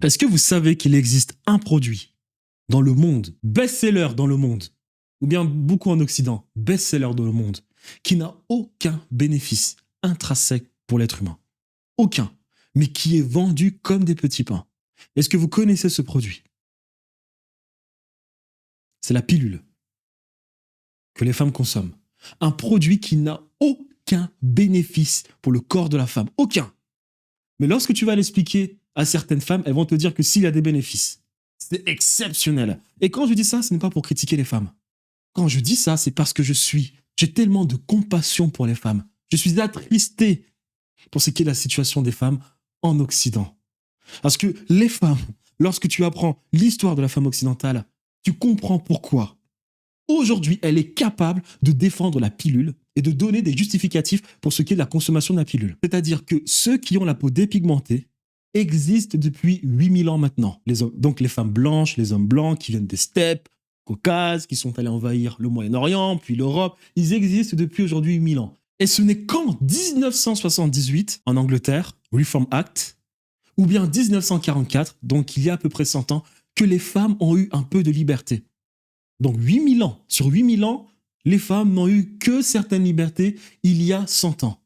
Est-ce que vous savez qu'il existe un produit dans le monde, best-seller dans le monde, ou bien beaucoup en Occident, best-seller dans le monde, qui n'a aucun bénéfice intrinsèque pour l'être humain? Aucun. Mais qui est vendu comme des petits pains. Est-ce que vous connaissez ce produit? C'est la pilule que les femmes consomment. Un produit qui n'a aucun bénéfice pour le corps de la femme. Aucun. Mais lorsque tu vas l'expliquer à certaines femmes, elles vont te dire que s'il y a des bénéfices, c'est exceptionnel. Et quand je dis ça, ce n'est pas pour critiquer les femmes. Quand je dis ça, c'est parce que j'ai tellement de compassion pour les femmes. Je suis attristé pour ce qui est la situation des femmes en Occident. Parce que les femmes, lorsque tu apprends l'histoire de la femme occidentale, tu comprends pourquoi. Aujourd'hui, elle est capable de défendre la pilule et de donner des justificatifs pour ce qui est de la consommation de la pilule. C'est-à-dire que ceux qui ont la peau dépigmentée existent depuis 8000 ans maintenant. Donc les femmes blanches, les hommes blancs qui viennent des steppes, Caucase, qui sont allés envahir le Moyen-Orient, puis l'Europe, ils existent depuis aujourd'hui 8000 ans. Et ce n'est qu'en 1978, en Angleterre, Reform Act, ou bien 1944, donc il y a à peu près 100 ans, que les femmes ont eu un peu de liberté. Donc 8000 ans. Sur 8000 ans, les femmes n'ont eu que certaines libertés il y a 100 ans.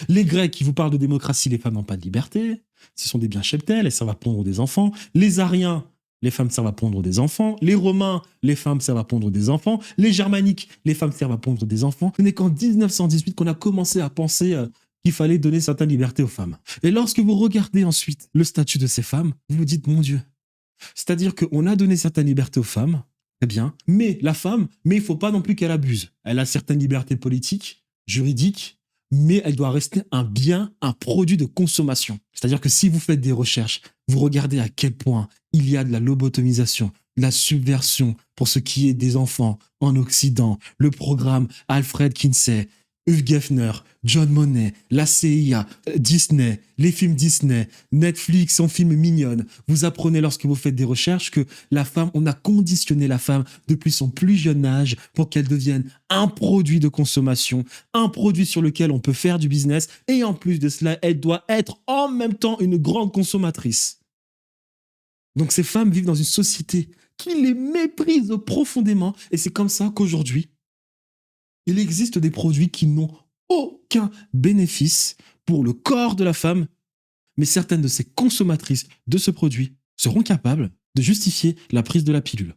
Les Grecs qui vous parlent de démocratie, les femmes n'ont pas de liberté. Ce sont des biens cheptels, elles servent à pondre des enfants. Les Ariens, les femmes servent à pondre des enfants. Les Romains, les femmes servent à pondre des enfants. Les Germaniques, les femmes servent à pondre des enfants. Ce n'est qu'en 1918 qu'on a commencé à penser qu'il fallait donner certaines libertés aux femmes. Et lorsque vous regardez ensuite le statut de ces femmes, vous vous dites, mon Dieu. C'est-à-dire qu'on a donné certaines libertés aux femmes, très bien, mais la femme, il ne faut pas non plus qu'elle abuse. Elle a certaines libertés politiques, juridiques, mais elle doit rester un bien, un produit de consommation. C'est-à-dire que si vous faites des recherches, vous regardez à quel point il y a de la lobotomisation, de la subversion pour ce qui est des enfants en Occident, le programme Alfred Kinsey, Hugh Geffner, John Monet, la CIA, Disney, les films Disney, Netflix, son film Mignonne. Vous apprenez lorsque vous faites des recherches que la femme, on a conditionné la femme depuis son plus jeune âge pour qu'elle devienne un produit de consommation, un produit sur lequel on peut faire du business et en plus de cela, elle doit être en même temps une grande consommatrice. Donc ces femmes vivent dans une société qui les méprise profondément et c'est comme ça qu'aujourd'hui, il existe des produits qui n'ont aucun bénéfice pour le corps de la femme, mais certaines de ces consommatrices de ce produit seront capables de justifier la prise de la pilule.